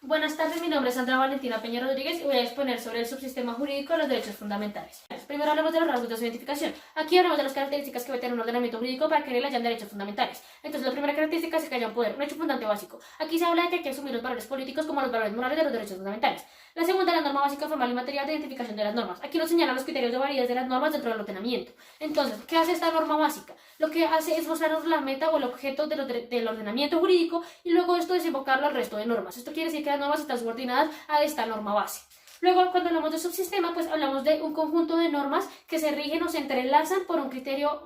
Buenas tardes, mi nombre es Sandra Valentina Peña Rodríguez y voy a exponer sobre el subsistema jurídico de los derechos fundamentales. Primero hablamos de los rasgos de su identificación. Aquí hablamos de las características que debe tener un ordenamiento jurídico para que le hayan derechos fundamentales. Entonces, la primera característica es que haya un poder, un hecho fundante básico. Aquí se habla de que hay que asumir los valores políticos como los valores morales de los derechos fundamentales. La segunda, la norma básica formal y material de identificación de las normas. Aquí nos señalan los criterios de validez de las normas dentro del ordenamiento. Entonces, ¿qué hace esta norma básica? Lo que hace es mostrarnos la meta o el objeto del ordenamiento jurídico y luego esto desembocarlo al resto de normas. Esto quiere decir que las normas están subordinadas a esta norma base. Luego, cuando hablamos de subsistema, pues hablamos de un conjunto de normas que se rigen o se entrelazan por un criterio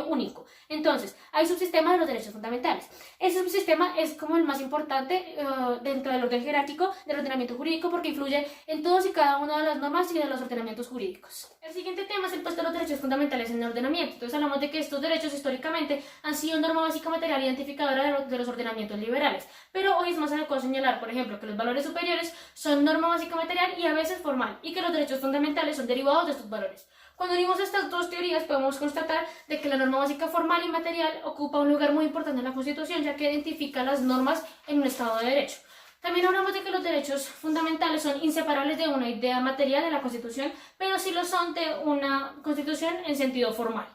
único. Entonces, hay subsistemas de los derechos fundamentales. Ese subsistema es como el más importante dentro del orden jerárquico del ordenamiento jurídico porque influye en todos y cada una de las normas y de los ordenamientos jurídicos. El siguiente tema es el puesto de los derechos fundamentales en el ordenamiento. Entonces, hablamos de que estos derechos históricamente han sido norma básica material identificadora de los ordenamientos liberales. Pero hoy es más adecuado señalar, por ejemplo, que los valores superiores son norma básica material y a veces formal, y que los derechos fundamentales son derivados de estos valores. Cuando unimos estas dos teorías podemos constatar de que la norma básica formal y material ocupa un lugar muy importante en la Constitución, ya que identifica las normas en un Estado de Derecho. También hablamos de que los derechos fundamentales son inseparables de una idea material de la Constitución, pero sí lo son de una Constitución en sentido formal.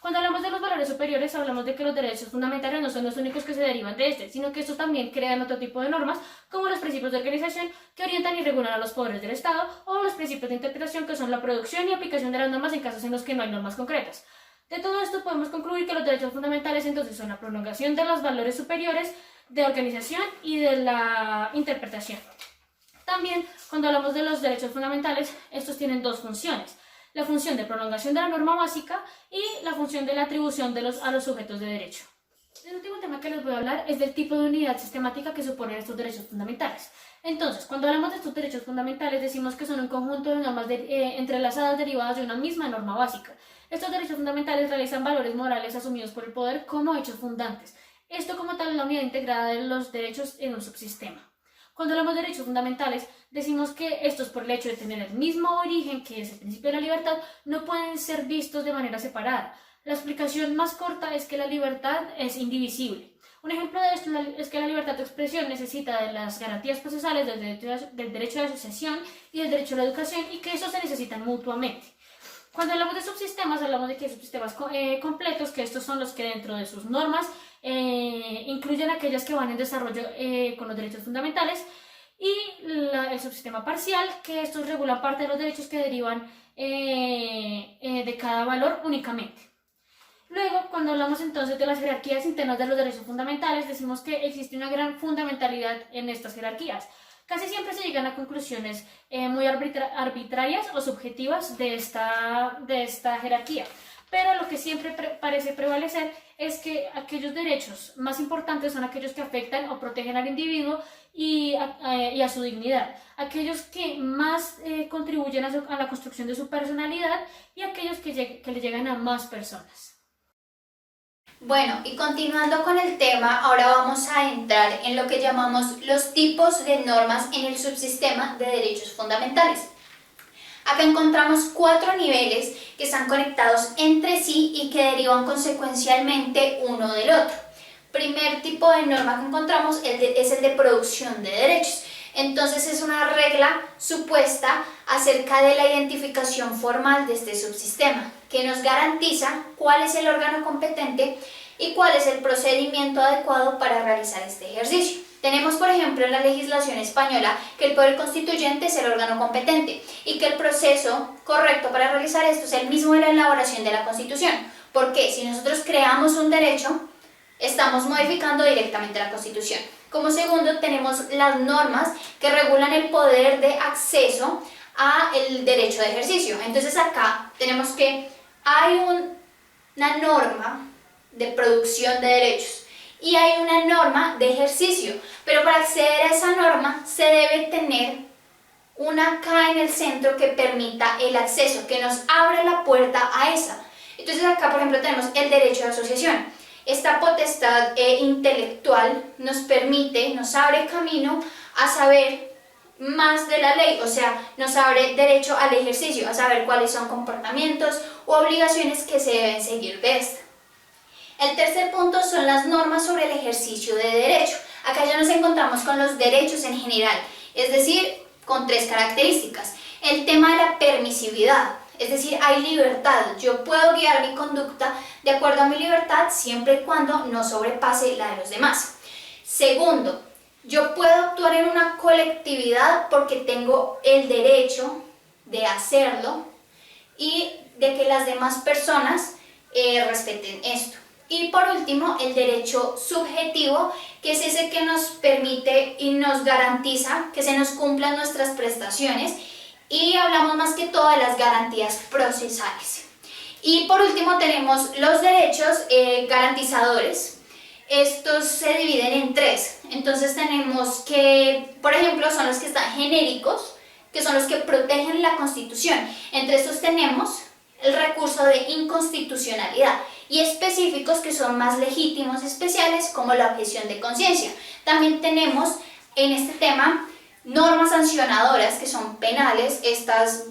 Cuando hablamos de los valores superiores, hablamos de que los derechos fundamentales no son los únicos que se derivan de este, sino que estos también crean otro tipo de normas, como los principios de organización que orientan y regulan a los poderes del Estado, o los principios de interpretación que son la producción y aplicación de las normas en casos en los que no hay normas concretas. De todo esto podemos concluir que los derechos fundamentales entonces son la prolongación de los valores superiores de organización y de la interpretación. También, cuando hablamos de los derechos fundamentales, estos tienen dos funciones: la función de prolongación de la norma básica y la función de la atribución a los sujetos de derecho. El último tema que les voy a hablar es del tipo de unidad sistemática que suponen estos derechos fundamentales. Entonces, cuando hablamos de estos derechos fundamentales, decimos que son un conjunto de normas entrelazadas derivadas de una misma norma básica. Estos derechos fundamentales realizan valores morales asumidos por el poder como hechos fundantes. Esto como tal es la unidad integrada de los derechos en un subsistema. Cuando hablamos de derechos fundamentales, decimos que estos, por el hecho de tener el mismo origen que es el principio de la libertad, no pueden ser vistos de manera separada. La explicación más corta es que la libertad es indivisible. Un ejemplo de esto es que la libertad de expresión necesita de las garantías procesales del derecho de asociación y del derecho a la educación, y que estos se necesitan mutuamente. Cuando hablamos de subsistemas, hablamos de que hay subsistemas completos, que estos son los que dentro de sus normas incluyen aquellas que van en desarrollo con los derechos fundamentales, y el subsistema parcial, que estos regulan parte de los derechos que derivan de cada valor únicamente. Luego, cuando hablamos entonces de las jerarquías internas de los derechos fundamentales, decimos que existe una gran fundamentalidad en estas jerarquías. Casi siempre se llegan a conclusiones muy arbitrarias o subjetivas de esta jerarquía, pero lo que siempre parece prevalecer es que aquellos derechos más importantes son aquellos que afectan o protegen al individuo y a su dignidad, aquellos que más contribuyen a la construcción de su personalidad y aquellos que le llegan a más personas. Bueno, y continuando con el tema, ahora vamos a entrar en lo que llamamos los tipos de normas en el subsistema de derechos fundamentales. Acá encontramos 4 niveles que están conectados entre sí y que derivan consecuencialmente uno del otro. Primer tipo de norma que encontramos es el de producción de derechos. Entonces es una regla supuesta acerca de la identificación formal de este subsistema, que nos garantiza cuál es el órgano competente y cuál es el procedimiento adecuado para realizar este ejercicio. Tenemos, por ejemplo, en la legislación española que el poder constituyente es el órgano competente y que el proceso correcto para realizar esto es el mismo de la elaboración de la Constitución. Porque si nosotros creamos un derecho, estamos modificando directamente la Constitución. Como segundo, tenemos las normas que regulan el poder de acceso al derecho de ejercicio. Entonces acá tenemos que hay una norma de producción de derechos y hay una norma de ejercicio, pero para acceder a esa norma se debe tener una K en el centro que permita el acceso, que nos abre la puerta a esa. Entonces acá, por ejemplo, tenemos el derecho de asociación. Esta potestad intelectual nos permite, nos abre camino a saber más de la ley, o sea, nos abre derecho al ejercicio, a saber cuáles son comportamientos u obligaciones que se deben seguir de esta. El tercer punto son las normas sobre el ejercicio de derecho. Acá ya nos encontramos con los derechos en general, es decir, con 3 características. El tema de la permisividad, es decir, hay libertad, yo puedo guiar mi conducta de acuerdo a mi libertad siempre y cuando no sobrepase la de los demás. Segundo, yo puedo actuar en una colectividad porque tengo el derecho de hacerlo y de que las demás personas respeten esto. Y por último, el derecho subjetivo, que es ese que nos permite y nos garantiza que se nos cumplan nuestras prestaciones, y hablamos más que todo de las garantías procesales. Y por último tenemos los derechos garantizadores. Estos se dividen en 3. Entonces tenemos que, por ejemplo, son los que están genéricos, que son los que protegen la Constitución. Entre estos tenemos el recurso de inconstitucionalidad, y específicos, que son más legítimos, especiales, como la objeción de conciencia. También tenemos en este tema normas sancionadoras, que son penales. Estas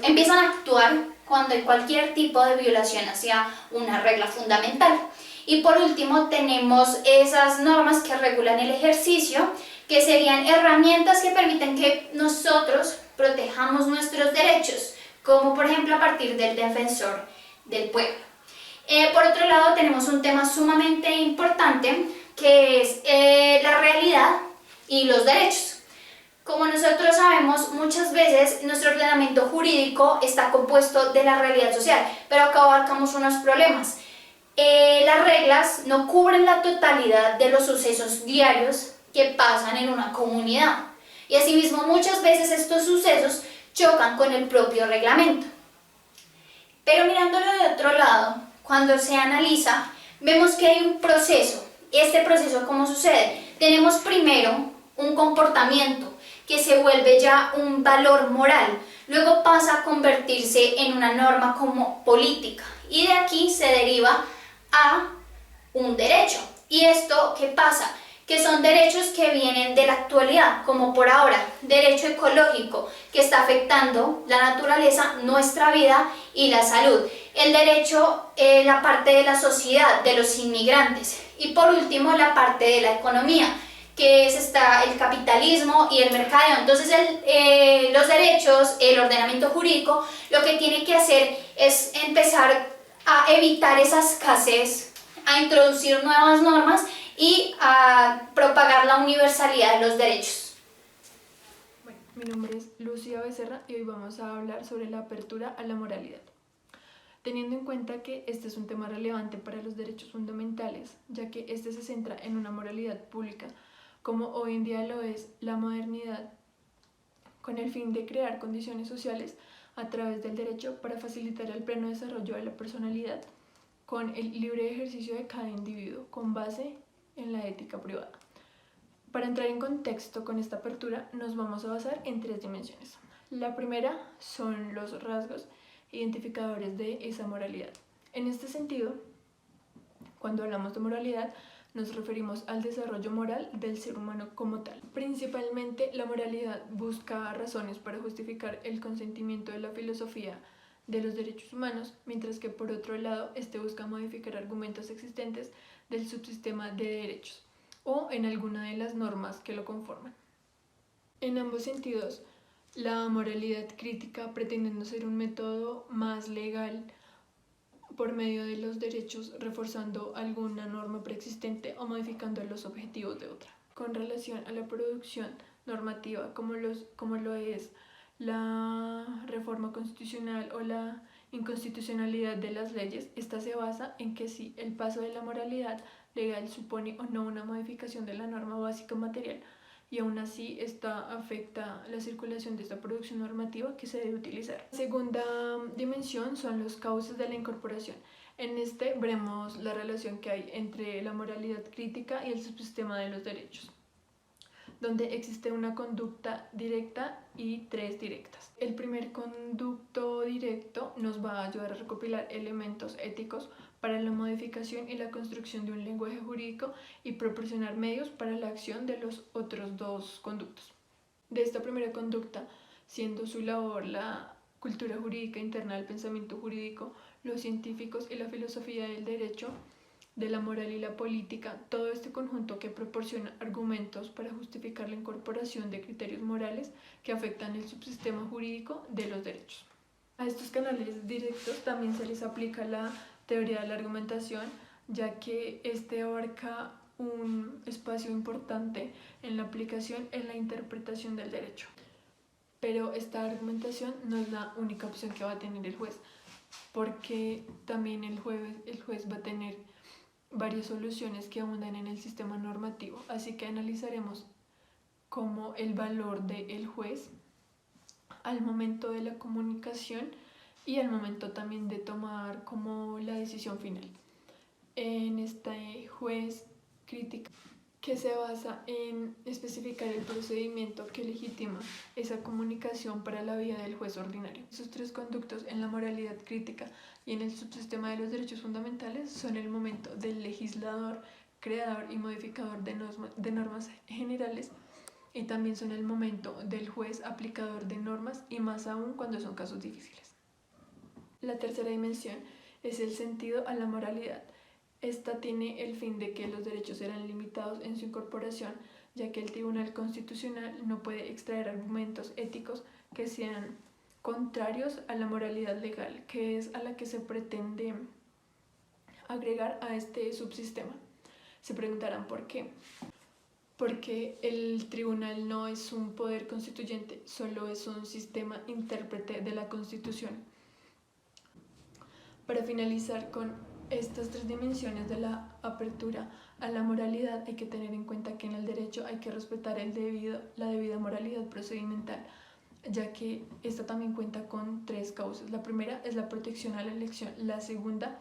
empiezan a actuar cuando hay cualquier tipo de violación hacia una regla fundamental. Y por último tenemos esas normas que regulan el ejercicio, que serían herramientas que permiten que nosotros protejamos nuestros derechos, como por ejemplo a partir del defensor del pueblo. Por otro lado tenemos un tema sumamente importante, que es la realidad y los derechos. Como nosotros sabemos, muchas veces nuestro ordenamiento jurídico está compuesto de la realidad social, pero acá abarcamos unos problemas. Las reglas no cubren la totalidad de los sucesos diarios que pasan en una comunidad, y asimismo muchas veces estos sucesos chocan con el propio reglamento. Pero mirándolo de otro lado, cuando se analiza, vemos que hay un proceso. Este proceso, ¿cómo sucede? Tenemos primero un comportamiento que se vuelve ya un valor moral, luego pasa a convertirse en una norma como política, y de aquí se deriva a un derecho. ¿Y esto qué pasa? Que son derechos que vienen de la actualidad, como por ahora, derecho ecológico, que está afectando la naturaleza, nuestra vida y la salud. El derecho, la parte de la sociedad, de los inmigrantes. Y por último, la parte de la economía, que está el capitalismo y el mercadeo. Entonces los derechos, el ordenamiento jurídico, lo que tiene que hacer es empezar a evitar esa escasez, a introducir nuevas normas y a propagar la universalidad de los derechos. Bueno, mi nombre es Lucía Becerra y hoy vamos a hablar sobre la apertura a la moralidad. Teniendo en cuenta que este es un tema relevante para los derechos fundamentales, ya que este se centra en una moralidad pública, como hoy en día lo es la modernidad, con el fin de crear condiciones sociales a través del derecho para facilitar el pleno desarrollo de la personalidad, con el libre ejercicio de cada individuo, con base en la ética privada. Para entrar en contexto con esta apertura, nos vamos a basar en 3 dimensiones. La primera son los rasgos identificadores de esa moralidad. En este sentido, cuando hablamos de moralidad, nos referimos al desarrollo moral del ser humano como tal. Principalmente, la moralidad busca razones para justificar el consentimiento de la filosofía de los derechos humanos, mientras que por otro lado, este busca modificar argumentos existentes del subsistema de derechos o en alguna de las normas que lo conforman. En ambos sentidos, la moralidad crítica pretendiendo ser un método más legal por medio de los derechos, reforzando alguna norma preexistente o modificando los objetivos de otra. Con relación a la producción normativa, como lo es la reforma constitucional o la inconstitucionalidad de las leyes, esta se basa en que si el paso de la moralidad legal supone o no una modificación de la norma básica material, y aún así esta afecta la circulación de esta producción normativa que se debe utilizar. La segunda dimensión son los cauces de la incorporación. En este veremos la relación que hay entre la moralidad crítica y el subsistema de los derechos, donde existe una conducta directa y 3 directas. El primer conducto directo nos va a ayudar a recopilar elementos éticos para la modificación y la construcción de un lenguaje jurídico y proporcionar medios para la acción de los otros 2 conductos. De esta primera conducta, siendo su labor la cultura jurídica interna del pensamiento jurídico, los científicos y la filosofía del derecho de la moral y la política, todo este conjunto que proporciona argumentos para justificar la incorporación de criterios morales que afectan el subsistema jurídico de los derechos. A estos canales directos también se les aplica la teoría de la argumentación, ya que este abarca un espacio importante en la aplicación en la interpretación del derecho. Pero esta argumentación no es la única opción que va a tener el juez, porque también el juez va a tener varias soluciones que abundan en el sistema normativo, así que analizaremos cómo el valor del juez al momento de la comunicación y al momento también de tomar como la decisión final. En este juez crítica que se basa en especificar el procedimiento que legitima esa comunicación para la vida del juez ordinario. Esos tres conductos en la moralidad crítica y en el subsistema de los derechos fundamentales son el momento del legislador, creador y modificador de normas generales, y también son el momento del juez aplicador de normas, y más aún cuando son casos difíciles. La tercera dimensión es el sentido a la moralidad. Esta tiene el fin de que los derechos serán limitados en su incorporación, ya que el Tribunal Constitucional no puede extraer argumentos éticos que sean contrarios a la moralidad legal, que es a la que se pretende agregar a este subsistema. Se preguntarán por qué. Porque el tribunal no es un poder constituyente, solo es un sistema intérprete de la Constitución. Para finalizar con estas tres dimensiones de la apertura a la moralidad, hay que tener en cuenta que en el derecho hay que respetar la debida moralidad procedimental, ya que esta también cuenta con tres causas. La primera es la protección a la elección, la segunda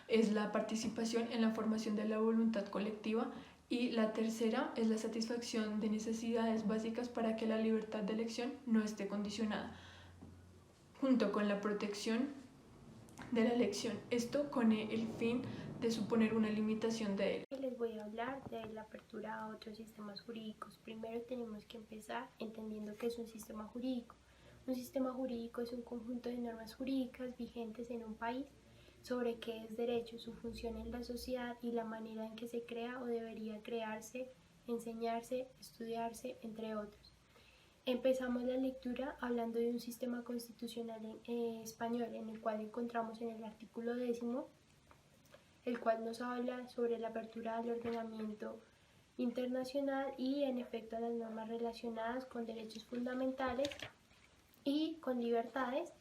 es la participación en la formación de la voluntad colectiva, y la tercera es la satisfacción de necesidades básicas para que la libertad de elección no esté condicionada, junto con la protección de la elección, esto con el fin de suponer una limitación de él. Les voy a hablar de la apertura a otros sistemas jurídicos. Primero tenemos que empezar entendiendo qué es un sistema jurídico. Un sistema jurídico es un conjunto de normas jurídicas vigentes en un país sobre qué es derecho, su función en la sociedad y la manera en que se crea o debería crearse, enseñarse, estudiarse, entre otros. Empezamos la lectura hablando de un sistema constitucional español, en el cual encontramos en el artículo 10, el cual nos habla sobre la apertura al ordenamiento internacional y en efecto a las normas relacionadas con derechos fundamentales y con libertades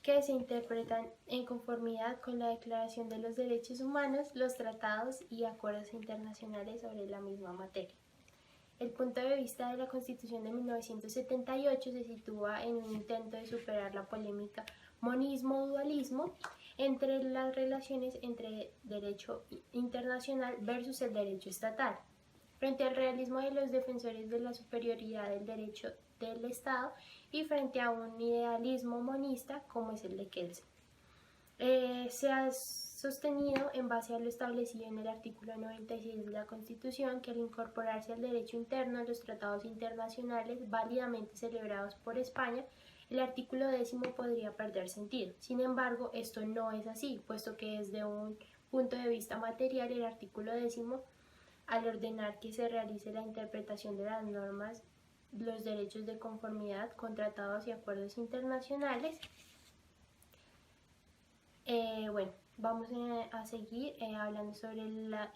que se interpretan en conformidad con la Declaración de los Derechos Humanos, los tratados y acuerdos internacionales sobre la misma materia. El punto de vista de la Constitución de 1978 se sitúa en un intento de superar la polémica monismo-dualismo entre las relaciones entre derecho internacional versus el derecho estatal, frente al realismo de los defensores de la superioridad del derecho del Estado y frente a un idealismo monista como es el de Kelsen. Se ha sostenido en base a lo establecido en el artículo 96 de la Constitución que al incorporarse al derecho interno a los tratados internacionales válidamente celebrados por España, el artículo 10 podría perder sentido. Sin embargo, esto no es así, puesto que desde un punto de vista material el artículo 10, al ordenar que se realice la interpretación de las normas, los derechos de conformidad con tratados y acuerdos internacionales, vamos a seguir hablando sobre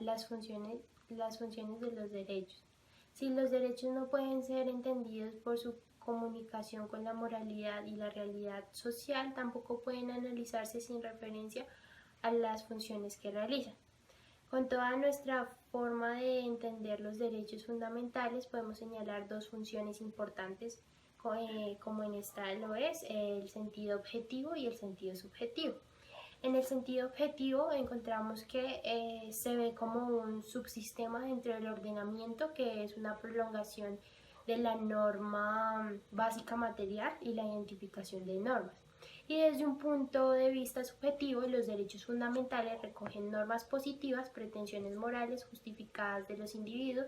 las funciones de los derechos. Si los derechos no pueden ser entendidos por su comunicación con la moralidad y la realidad social, tampoco pueden analizarse sin referencia a las funciones que realizan. Con toda nuestra forma de entender los derechos fundamentales, podemos señalar dos funciones importantes, como en esta lo es el sentido objetivo y el sentido subjetivo. En el sentido objetivo encontramos que se ve como un subsistema dentro del ordenamiento, que es una prolongación de la norma básica material y la identificación de normas. Y desde un punto de vista subjetivo, los derechos fundamentales recogen normas positivas, pretensiones morales justificadas de los individuos,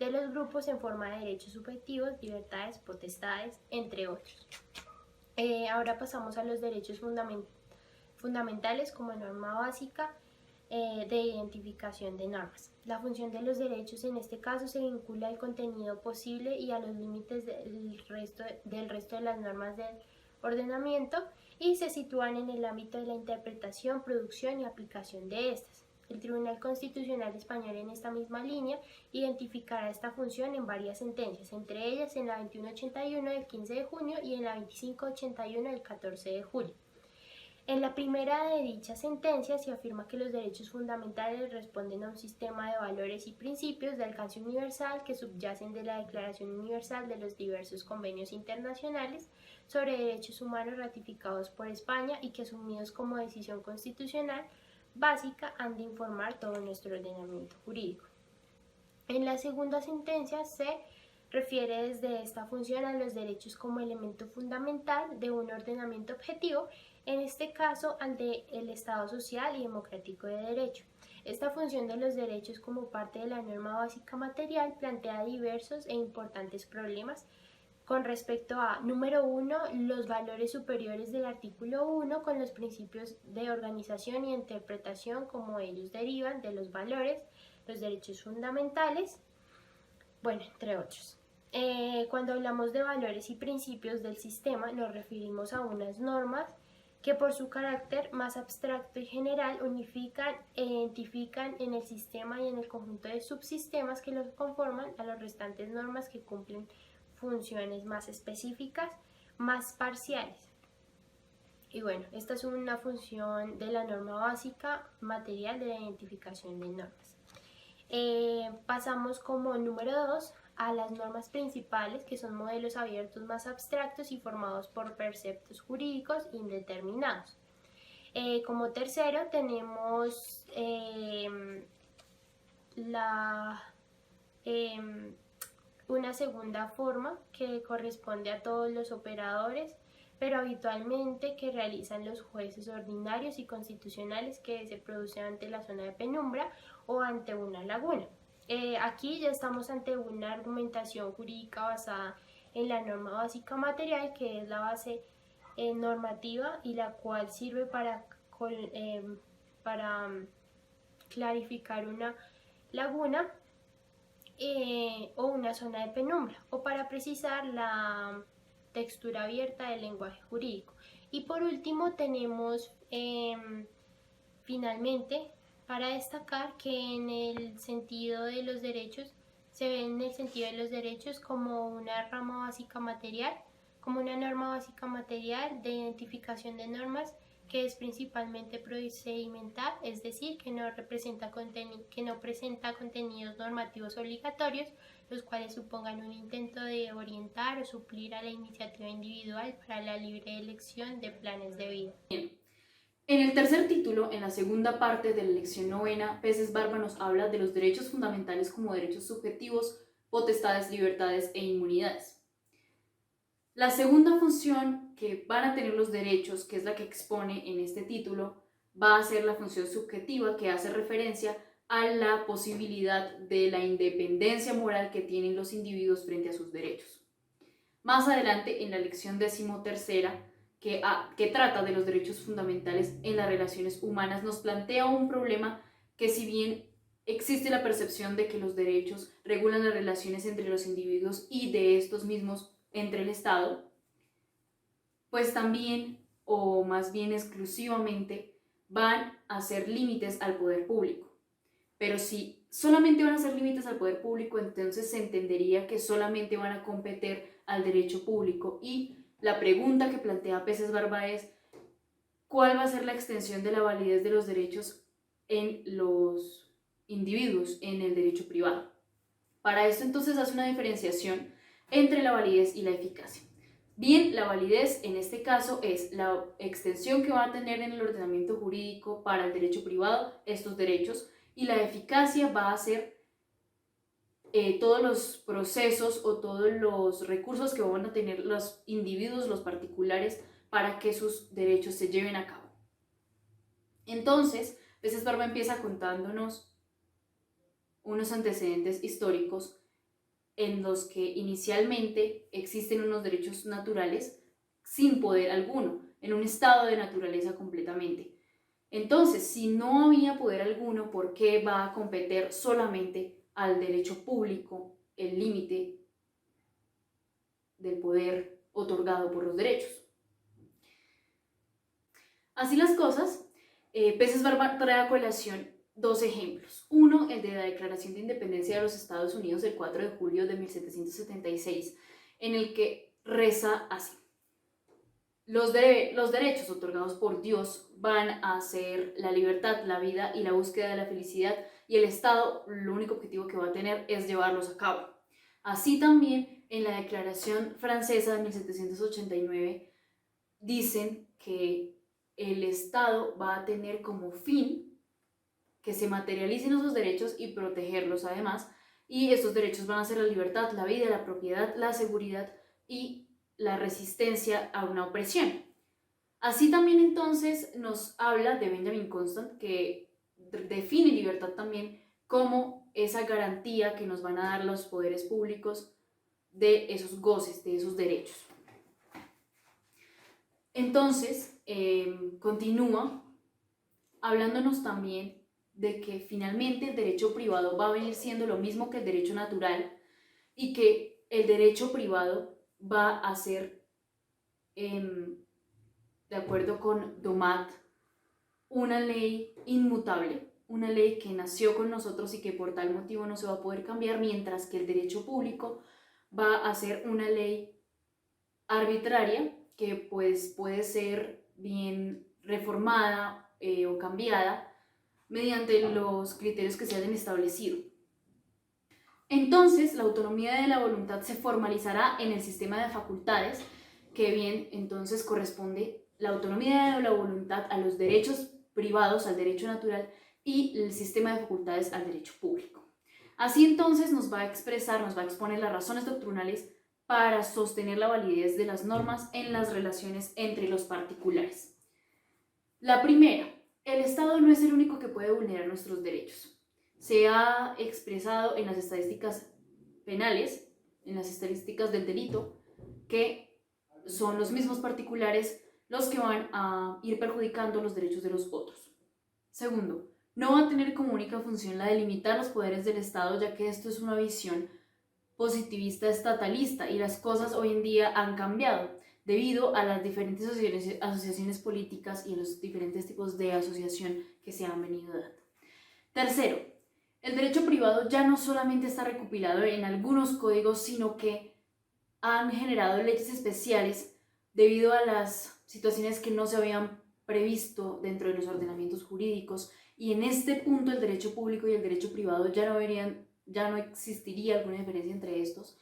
de los grupos en forma de derechos subjetivos, libertades, potestades, entre otros. Ahora pasamos a los derechos fundamentales como norma básica. de identificación de normas. La función de los derechos en este caso se vincula al contenido posible y a los límites del resto de las normas del ordenamiento y se sitúan en el ámbito de la interpretación, producción y aplicación de estas. El Tribunal Constitucional Español en esta misma línea identificará esta función en varias sentencias, entre ellas en la 2181 del 15 de junio y en la 2581 del 14 de julio. En la primera de dichas sentencias se afirma que los derechos fundamentales responden a un sistema de valores y principios de alcance universal que subyacen de la Declaración Universal de los diversos convenios internacionales sobre derechos humanos ratificados por España y que asumidos como decisión constitucional básica han de informar todo nuestro ordenamiento jurídico. En la segunda sentencia se refiere desde esta función a los derechos como elemento fundamental de un ordenamiento objetivo, en este caso al del Estado social y democrático de derecho. Esta función de los derechos como parte de la norma básica material plantea diversos e importantes problemas con respecto a, número 1, los valores superiores del artículo 1 con los principios de organización y interpretación como ellos derivan de los valores, los derechos fundamentales, bueno, entre otros. Cuando hablamos de valores y principios del sistema nos referimos a unas normas que por su carácter más abstracto y general unifican e identifican en el sistema y en el conjunto de subsistemas que los conforman a las restantes normas que cumplen funciones más específicas, más parciales. Y bueno, esta es una función de la norma básica material de la identificación de normas. Pasamos como número 2 a las normas principales, que son modelos abiertos más abstractos y formados por preceptos jurídicos indeterminados. Como tercero tenemos una segunda forma que corresponde a todos los operadores, pero habitualmente que realizan los jueces ordinarios y constitucionales que se produce ante la zona de penumbra o ante una laguna. Aquí ya estamos ante una argumentación jurídica basada en la norma básica material, que es la base normativa y la cual sirve para clarificar una laguna o una zona de penumbra, o para precisar la textura abierta del lenguaje jurídico. Y por último tenemos finalmente para destacar que en el sentido de los derechos se ve en el sentido de los derechos como una rama básica material, como una norma básica material de identificación de normas que es principalmente procedimental, es decir, que no presenta contenidos normativos obligatorios, los cuales supongan un intento de orientar o suplir a la iniciativa individual para la libre elección de planes de vida. En el tercer título, en la segunda parte de la lección novena, Peces Barba nos habla de los derechos fundamentales como derechos subjetivos, potestades, libertades e inmunidades. La segunda función que van a tener los derechos, que es la que expone en este título, va a ser la función subjetiva, que hace referencia a la posibilidad de la independencia moral que tienen los individuos frente a sus derechos. Más adelante, en la lección 13ª, que trata de los derechos fundamentales en las relaciones humanas, nos plantea un problema que, si bien existe la percepción de que los derechos regulan las relaciones entre los individuos y de estos mismos entre el Estado, pues también, o más bien exclusivamente, van a ser límites al poder público. Pero si solamente van a ser límites al poder público, entonces se entendería que solamente van a competir al derecho público, y la pregunta que plantea Peces Barba es: ¿cuál va a ser la extensión de la validez de los derechos en los individuos, en el derecho privado? Para esto entonces hace una diferenciación entre la validez y la eficacia. Bien, la validez en este caso es la extensión que va a tener en el ordenamiento jurídico para el derecho privado estos derechos, y la eficacia va a ser todos los procesos o todos los recursos que van a tener los individuos, los particulares, para que sus derechos se lleven a cabo. Entonces, Peces Barba empieza contándonos unos antecedentes históricos en los que inicialmente existen unos derechos naturales sin poder alguno, en un estado de naturaleza completamente. Entonces, si no había poder alguno, ¿por qué va a competir solamente al derecho público el límite del poder otorgado por los derechos? Así las cosas, Peces Barba trae a colación dos ejemplos. Uno, el de la Declaración de Independencia de los Estados Unidos del 4 de julio de 1776, en el que reza así: los derechos otorgados por Dios van a ser la libertad, la vida y la búsqueda de la felicidad, y el Estado lo único objetivo que va a tener es llevarlos a cabo. Así también en la Declaración Francesa de 1789 dicen que el Estado va a tener como fin que se materialicen esos derechos y protegerlos además, y estos derechos van a ser la libertad, la vida, la propiedad, la seguridad y la resistencia a una opresión. Así también entonces nos habla de Benjamin Constant, que define libertad también como esa garantía que nos van a dar los poderes públicos de esos goces, de esos derechos. Entonces, continúa hablándonos también de que finalmente el derecho privado va a venir siendo lo mismo que el derecho natural, y que el derecho privado va a ser, de acuerdo con Domat, una ley inmutable, una ley que nació con nosotros y que por tal motivo no se va a poder cambiar, mientras que el derecho público va a ser una ley arbitraria que pues puede ser bien reformada o cambiada mediante los criterios que se hayan establecido. Entonces, la autonomía de la voluntad se formalizará en el sistema de facultades, que bien entonces corresponde la autonomía de la voluntad a los derechos privados, al derecho natural, y el sistema de facultades al derecho público. Así entonces nos va a expresar, nos va a exponer las razones doctrinales para sostener la validez de las normas en las relaciones entre los particulares. La primera: el Estado no es el único que puede vulnerar nuestros derechos. Se ha expresado en las estadísticas penales, en las estadísticas del delito, que son los mismos particulares los que van a ir perjudicando los derechos de los otros. Segundo, no va a tener como única función la de limitar los poderes del Estado, ya que esto es una visión positivista estatalista y las cosas hoy en día han cambiado debido a las diferentes asociaciones políticas y a los diferentes tipos de asociación que se han venido dando. Tercero, el derecho privado ya no solamente está recopilado en algunos códigos, sino que han generado leyes especiales debido a las situaciones que no se habían previsto dentro de los ordenamientos jurídicos, y en este punto el derecho público y el derecho privado ya no existiría alguna diferencia entre estos,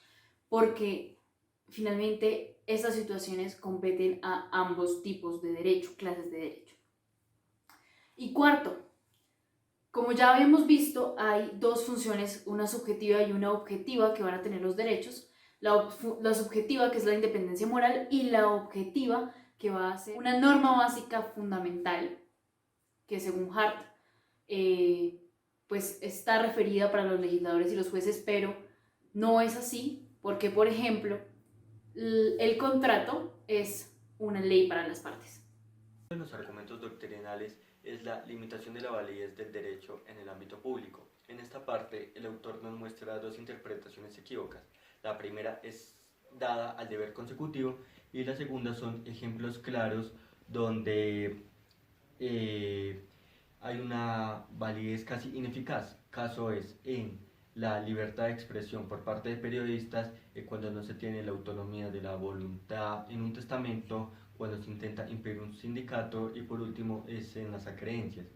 porque finalmente estas situaciones competen a ambos tipos de derecho, clases de derecho. Y cuarto, como ya habíamos visto, hay dos funciones, una subjetiva y una objetiva, que van a tener los derechos. La subjetiva, que es la independencia moral, y la objetiva, que va a ser una norma básica fundamental, que según Hart, pues está referida para los legisladores y los jueces, pero no es así, porque por ejemplo, el contrato es una ley para las partes. Uno de los argumentos doctrinales es la limitación de la validez del derecho en el ámbito público. En esta parte, el autor nos muestra dos interpretaciones equívocas. La primera es dada al deber consecutivo y la segunda son ejemplos claros donde hay una validez casi ineficaz. Caso es en la libertad de expresión por parte de periodistas, cuando no se tiene la autonomía de la voluntad en un testamento, cuando se intenta impedir un sindicato, y por último es en las acreencias.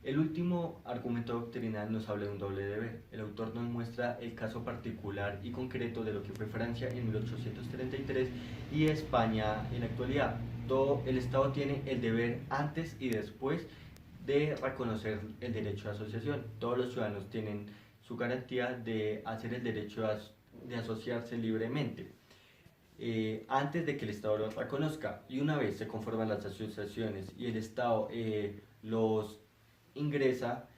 El último argumento doctrinal nos habla de un doble deber. El autor nos muestra el caso particular y concreto de lo que fue Francia en 1833 y España en la actualidad. Todo el Estado tiene el deber antes y después de reconocer el derecho de asociación. Todos los ciudadanos tienen su garantía de hacer el derecho de asociarse libremente. Antes de que el Estado lo reconozca, y una vez se conforman las asociaciones y el Estado los ingresa,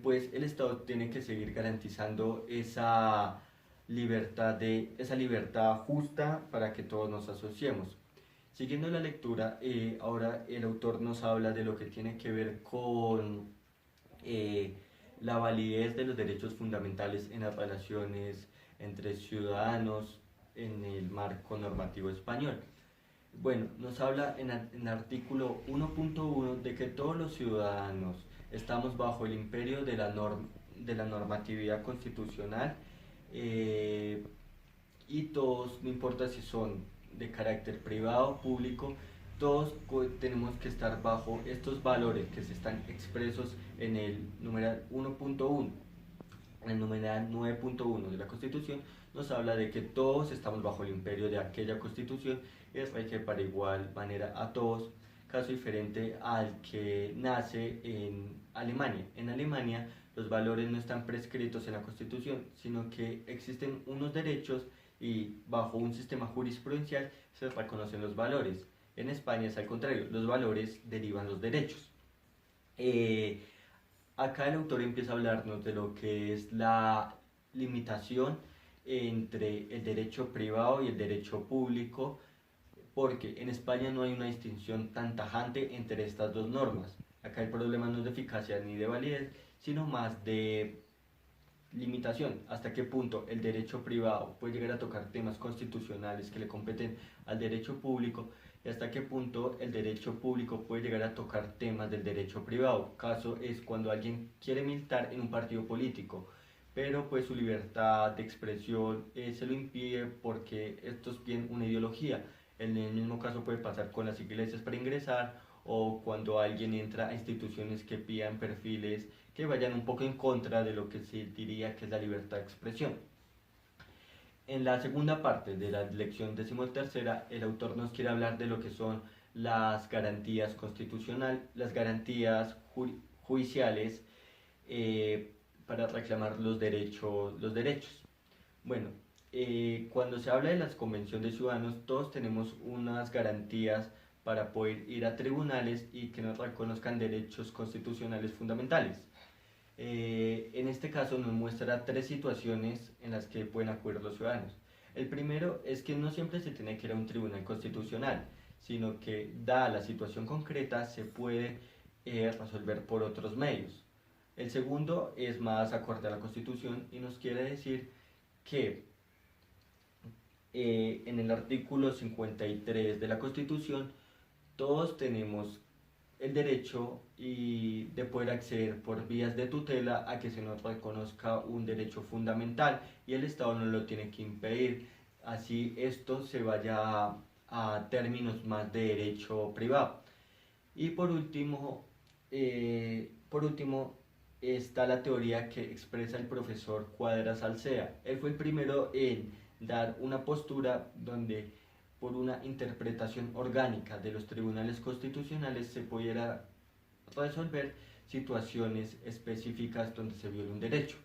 pues el Estado tiene que seguir garantizando esa libertad justa para que todos nos asociemos. Siguiendo la lectura, ahora el autor nos habla de lo que tiene que ver con la validez de los derechos fundamentales en las relaciones entre ciudadanos en el marco normativo español. Bueno, nos habla en el artículo 1.1 de que todos los ciudadanos estamos bajo el imperio de la normatividad constitucional y todos, no importa si son de carácter privado o público, todos tenemos que estar bajo estos valores que se están expresos en el numeral 1.1. En el numeral 9.1 de la Constitución nos habla de que todos estamos bajo el imperio de aquella Constitución y rige para igual manera a todos, caso diferente al que nace en Alemania. En Alemania los valores no están prescritos en la Constitución, sino que existen unos derechos y bajo un sistema jurisprudencial se reconocen los valores. En España es al contrario, los valores derivan los derechos. Acá el autor empieza a hablarnos de lo que es la limitación entre el derecho privado y el derecho público, porque en España no hay una distinción tan tajante entre estas dos normas. Acá el problema no es de eficacia ni de validez, sino más de limitación, hasta qué punto el derecho privado puede llegar a tocar temas constitucionales que le competen al derecho público y hasta qué punto el derecho público puede llegar a tocar temas del derecho privado. Caso es cuando alguien quiere militar en un partido político, pero pues su libertad de expresión se lo impide porque estos tienen una ideología. En el mismo caso puede pasar con las iglesias para ingresar o cuando alguien entra a instituciones que pidan perfiles que vayan un poco en contra de lo que se diría que es la libertad de expresión. En la segunda parte de la lección 13ª, el autor nos quiere hablar de lo que son las garantías constitucionales, las garantías judiciales para reclamar los derechos. Bueno, cuando se habla de las convenciones de ciudadanos, todos tenemos unas garantías para poder ir a tribunales y que nos reconozcan derechos constitucionales fundamentales. En este caso nos muestra 3 situaciones en las que pueden acudir los ciudadanos. El primero es que no siempre se tiene que ir a un tribunal constitucional, sino que, dada la situación concreta, se puede resolver por otros medios. El segundo es más acorde a la Constitución y nos quiere decir que en el artículo 53 de la Constitución todos tenemos el derecho de poder acceder por vías de tutela a que se nos reconozca un derecho fundamental y el Estado no lo tiene que impedir, así esto se vaya a términos más de derecho privado. Y por último está la teoría que expresa el profesor Cuadras Alsea. Él fue el primero en dar una postura donde por una interpretación orgánica de los tribunales constitucionales se pudiera resolver situaciones específicas donde se viola un derecho.